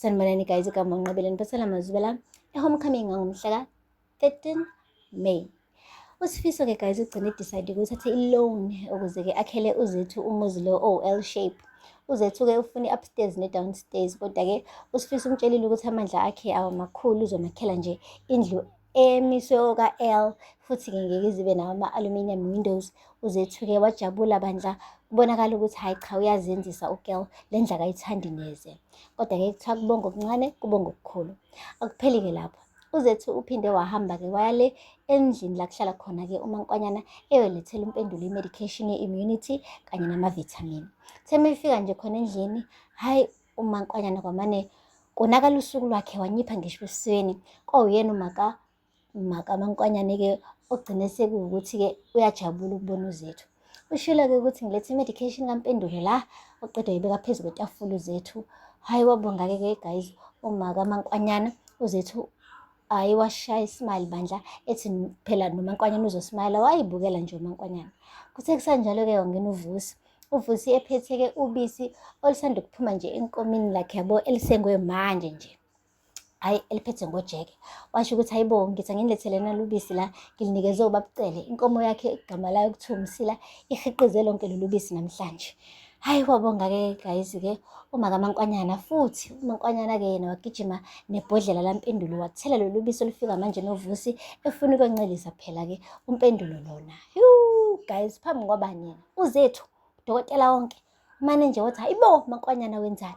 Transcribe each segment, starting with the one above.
Sanibonani guys, igama uNqabeleni Mphathela Mazwi lami e-homecoming ngomhla ka-13 May. USifiso-ke guys ugcine decide ukuthi athe i-loan ukuze-ke akhele uZethu umuzi lo o-L shape. uZethu-ke ufuna i-upstairs ne-downstairs, kodwa-ke uSifiso umtshelile ukuthi amandla akhe awamakhulu, uzomakhela nje indlu emiswe oka-L, futhi-ke ngeke zibe nawo ama-aluminium windows. uZethu-ke wajabula bandla, kubonakala ukuthi hayi cha uyazenzisa u-girl, le ndlu akayithandi neze. Kodwa-ke kuthiwa kubonga okuncane kubonga okukhulu. Akupheli-ke lapho, uZethu uphinde wahamba-ke waya le endlini la kuhlala khona-ke uMaNkwanyana eyolethela uMpendulo i-medication ye-immunity kanye namavithamini. Uma efika nje khona endlini, hhayi uMaNkwanyana kwamane konakala usuku lwakhe, wanyipha ngisho esweni. Kwawuyena uMaNkwanyana-ke ogcine sekuwukuthi-ke uyajabula ukubona uZethu. Ushilo-ke ukuthi ngilethe i-medication kaMpendulo la, oqeda wayibeka phezu kwetafula uZethu. Hhayi wabonga-ke guys uMaNkwanyana. uZethu hhayi washaya ismile bandla, ethi phela noMaNkwanyana uzosmayila, wayibukela nje uMaNkwanyana. Kuthe kusanjalo-ke wangena uVusi ephethe-ke ubisi olusanda kuphuma nje enkomini lakhe yabo, elisengwe manje nje, hhayi eliphethe ngojeke. Washo ukuthi hayibo, ngithi angilethele nalo ubisi la, ngilinikeze uBabucele, inkomo yakhe igama layo kuthiwa uMsila, ihiqize lonke lolu bisi namhlanje. Hhayi wabonga-ke guys-ke uMaNkwanyana, futhi uMaNkwanyana-ke yena wagijima nebhodlela laMpendulo, wathela lolu bisi olufika manje noVusi, efuna ukwencelisa phela-ke uMpendulo lona. Guys, phambi kwabani yena uZethu, udokotela wonke, umane nje wathi hayibo MaNkwanyana wenzani?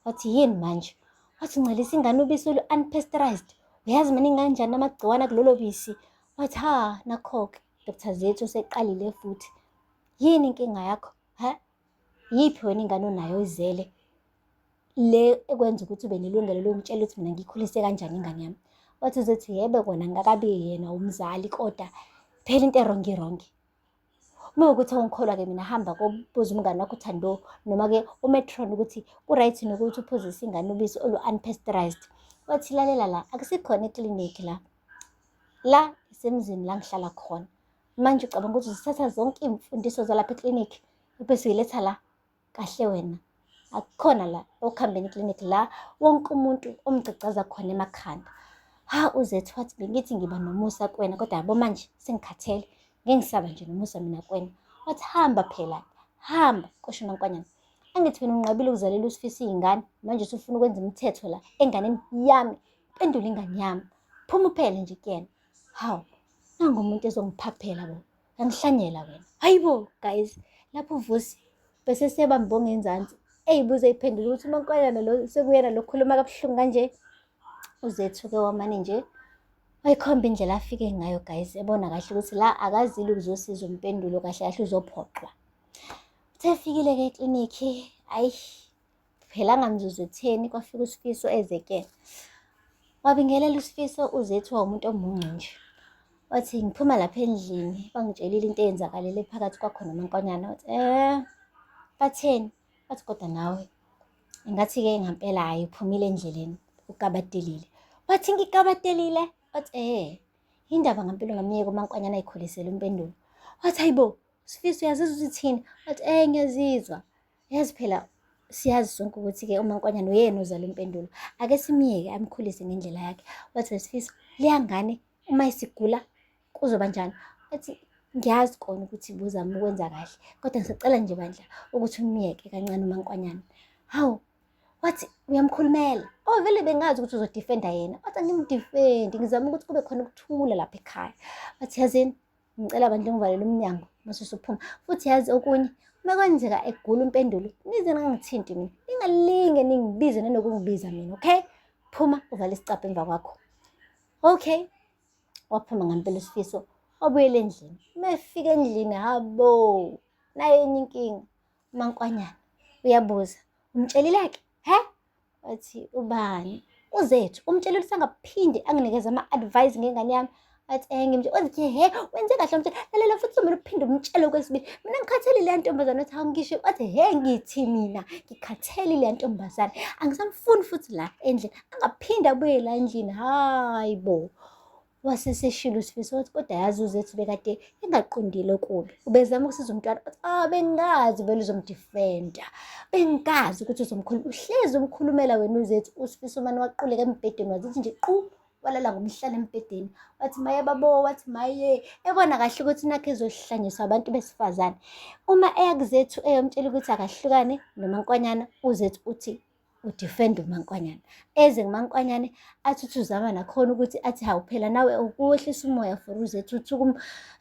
Wathi yini manje? Wathi ncelisa ingane ubisi olu-unpasteurized, uyazi maningi kanjani amagciwane kulolo bisi? Wathi ha nakho-ke Dr. Zethu useqalile futhi. Yini inkinga yakho? Yiphi wena ingane onayo izele le ekwenza ukuthi ube nelungelo lokungitshela ukuthi mina ngikhulise kanjani ingane yami? Wathi uZethu yebo kona ngakabi yena umzali, kodwa phela into erongi. Uma ukuthi awungikholwa-ke mina hamba kobuza umngane wakho uThando noma-ke uMetron ukuthi ku-right nokuthi uphuzise ingane ubisi olu-unpasteurized. Wathi lalela la, akusikhona eklinikhi la isemzini la ngihlala khona. Manje ucabanga ukuthi uzithatha zonke iy'mfundiso zalapha eklinikhi bese uyiletha la? Kahle wena, akukhona la okuhambeni eklinikhi la wonke umuntu omgcagcaza khona emakhanda. uZethu wathi bengithi ngiba nomusa kuwena, kodwa yabo manje sengikhathele, ngengisaba nje nomusa mina kuwena. Wathi hamba phela, hamba qosha uMaNkwanyana. Angithi wena unqabile ukuzalela uSifiso iy'ngane, manje usufuna ukwenza imithetho la enganeni yami, Mpendula ingane yami. Phuma uphele nje kuyena. Hawu, nangu umuntu ezongiphaphela bo, yangihlanyela wena. Hayibo guys, lapho uVusi bese sebambo ngenzansi, ey'buza ey'phendula ukuthi uMaNkwanyana lo sekuyena lo khuluma kabuhlungu kanje. uZethu-ke wamane nje wayikhomba indlela afike ngayo guys, ebona kahle ukuthi la akazile ukuzosiza uMpendulo, kahle kahle uzophoqwa. Uthe efikile-ke eklinikhi, hayi phela angamzuzu ekutheni kwafika uSifiso ezeke. Wabingelela uSifiso, uZethu wawumuntu omunye nje. Wathi ngiphuma lapha endlini bangitshelile into eyenzakalele phakathi kwakho noMaNkwanyana. Wathi batheni? Wathi kodwa nawe ngathi-ke ngampela hhayi uphumile endleleni ukabatelile. Wathi ngikabatelile? Wathi indaba ngampela ungamyeka uMaNkwanyana ayikhulisele uMpendulo. Wathi hayibo Sifiso uyazizwa ukuthi thini? Wathi ngiyazizwa, yazi phela siyazi sonke ukuthi-ke uMaNkwanyana uyena ozala uMpendulo, ake simyeke amkhulise ngendlela yakhe. Wathi Sifiso, leya ngane uma isigula kuzoba njani? Wathi ngiyazi kona ukuthi buzama ukwenza kahle, kodwa ngisacela nje bandla ukuthi umyeke kancane uMaNkwanyana. Hawu, wathi uyamkhulumela? Vele bengazi ukuthi uzodifenda yena. Wathi angimdifendi, ngizama ukuthi kube khona ukuthula lapha ekhaya. Wathi yazini, ngicela bandla ngivalele umnyango mase usuphuma. Futhi yazi okunye, uma kwenzeka egula uMpendulo, nize ningangithinti mina, ningalinge ningibize nanokungibiza mina, okay? Phuma uvale isicabha emva kwakho. Okay, waphuma ngampela uSifiso, wabuyela endlini. Uma efika endlini, habo naye enye inkinga. uMaNkwanyana uyabuza, umtshelile-ke? Wathi ubani? uZethu. Umtshelile ukuthi angaphinde anginikeze ama-advice ngengane yami? Wathi ngimtshela. Wathi wenze kahle umtshela. Lalela futhi kumele uphinde umtshele okwesibili. Mina ngikhathalile le ntombazane. Wathi angisho. Wathi ngithi mina ngikhathalile le ntombazane, angisamfuni futhi la endlini, angaphinde abuye la endlini. Hayi bo, waseseshilo uSifiso wathi kodwa yazi uZethu bekade engaqondile okubi. Ubezama ukusiza umntwana wathi bengazi vele uzomdifenda. Bengazi ukuthi uzomkhuluma. Uhlezi umkhulumela wena uZethu. uSifiso manje waquleka embhedeni wazithi nje walala ngomhlane embhedeni. Wathi maye babo, wathi maye. Ebona kahle ukuthi nakho ezohlanyiswa abantu besifazane. Uma eya kuZethu eyomtshela ukuthi akahlukane noMaNkwanyana, uZethu uthi udifenda uMaNkwanyana. Eze kuMaNkwanyana athi uzama nakhona ukuthi athi hawu phela nawe ukuwehlisa umoya for uZethu uthi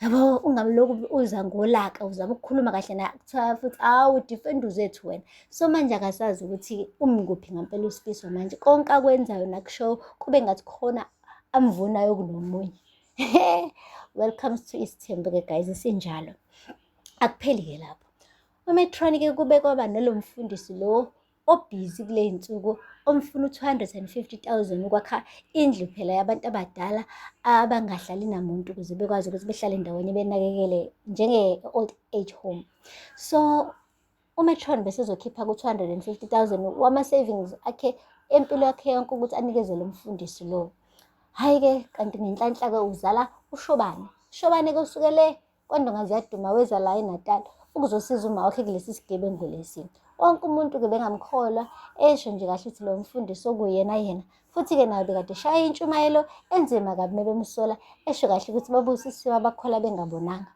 yabo ungamloku uza ngolaka uzama ukukhuluma kahle naye kuthiwa futhi udifenda uZethu wena. So manje akasazi ukuthi umnguphi ngempela uSifiso manje. Konke akwenzayo nakushow kube ngathi khona amvunayo kunomunye. Welcome to Isithembu-ke guys, isinjalo. Akupheli-ke lapho. uMetronic-ke kube kwaba nalo mfundisi lo obhizi kule iy'nsuku omfuna u-250,000 ukwakha indlu phela yabantu abadala abangahlali namuntu ukuze bekwazi ukuthi behlale ndawonye benakekele njenge-old age home. So uMetron besezokhipha ku-250,000 wama-savings akhe empilo yakhe yonke ukuthi anikezele umfundisi lo. Hhayi-ke kanti ngenhlanhla-ke uzala uShobane. Shobane-ke usuke le kwaNdonga Ziyaduma weza la eNatal ukuzosiza uma wakhe kulesi sigebengu lesi. Wonke umuntu-ke bengamkholwa esho nje kahle ukuthi lo mfundisi okuyena yena. Futhi-ke naye bekade shaya intshumayelo enzima kabi mebemsola esho kahle ukuthi babusisiwe abakholwa bengabonanga.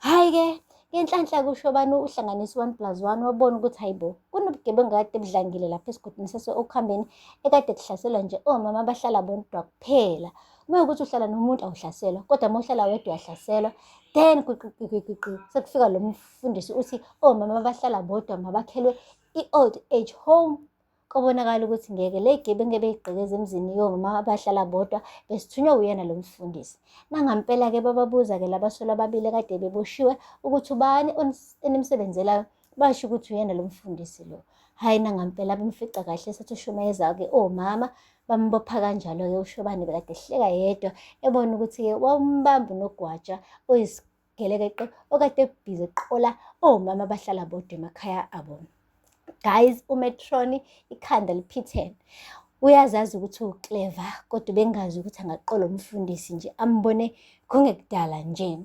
Hhayi-ke ngenhlanhla kuShobane uhlanganisa 1+1 wabona ukuthi hayibo kunobugebengu kade budlangile lapha esigodini sase-Okhambeni ekade kuhlaselwa nje omama abahlala bodwa kuphela. Uma ukuthi uhlala nomuntu awuhlaselwa kodwa uma uhlala wedwa uyahlaselwa. Then sekufika lo mfundisi uthi omama abahlala bodwa mabakhelwe i-old age home. Kubonakala ukuthi ngeke le gebengu beyigqekeza emzini yomama abahlala bodwa besithunywa uyena lo mfundisi. Nangampela-ke bababuza-ke labasolwa ababili kade beboshiwe ukuthi ubani enimsebenzelayo, basho ukuthi uyena lo mfundisi lo. Hhayi nangampela bemfica kahle esathi ushumayeza-ke omama bambopha kanjalo-ke uShobane bekade ehleka yedwa ebona ukuthi-ke wambamba unogwaja oyisigelekece okade ebhizi eqola omama abahlala bodwa emakhaya abo. Guys, uMetroni ikhanda liphithene. Uyazazi ukuthi uclever kodwa bengazi ukuthi angaqola umfundisi nje ambone kungekudala nje.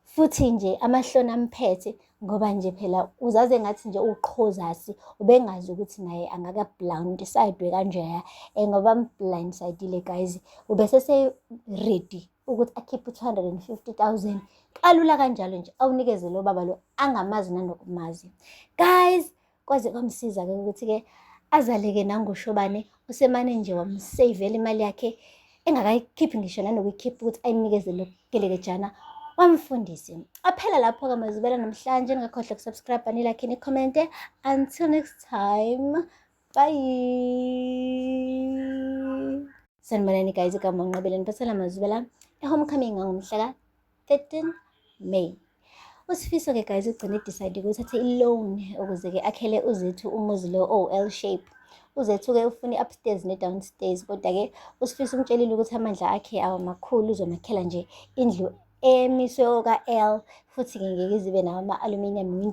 Futhi nje amahloni amphethe ngoba nje phela uzaze engathi nje uqhozasi ubengazi ukuthi naye angaka-blindsidwe kanjeya ngoba am-blindsidile guys. Ubesese ready ukuthi akhiphe 250,000 kalula kanjalo nje awunikeze lo baba lo angamazi nanokumazi. Guys, kwaze kwamsiza-ke ukuthi-ke azaleke nangoShobane usemane nje wamseyivela imali yakhe engakayikhiphi ngisho nanokuyikhipha ukuthi ayinikeze lo gelekejana wamfundisi. Aphela lapho-ke mazibela namhlanje ningakhohlwa ukusubscribe nilike nikhomente. Until next time, bye. Sanibonani guys, igama uNqabeleni Mphathela Mazibela e-homecoming ngomhla ka-13 May. uSifiso-ke guys ugcine decide ukuthi athe i-loan ukuze-ke akhele uZethu umuzi lo o-L shape. uZethu-ke ufuna i-upstairs ne-downstairs kodwa-ke uSifiso umtshelile ukuthi amandla akhe awamakhulu uzomakhela nje indlu emiswe oka-L futhi-ke ngeke izibe nawo ama-aluminium window.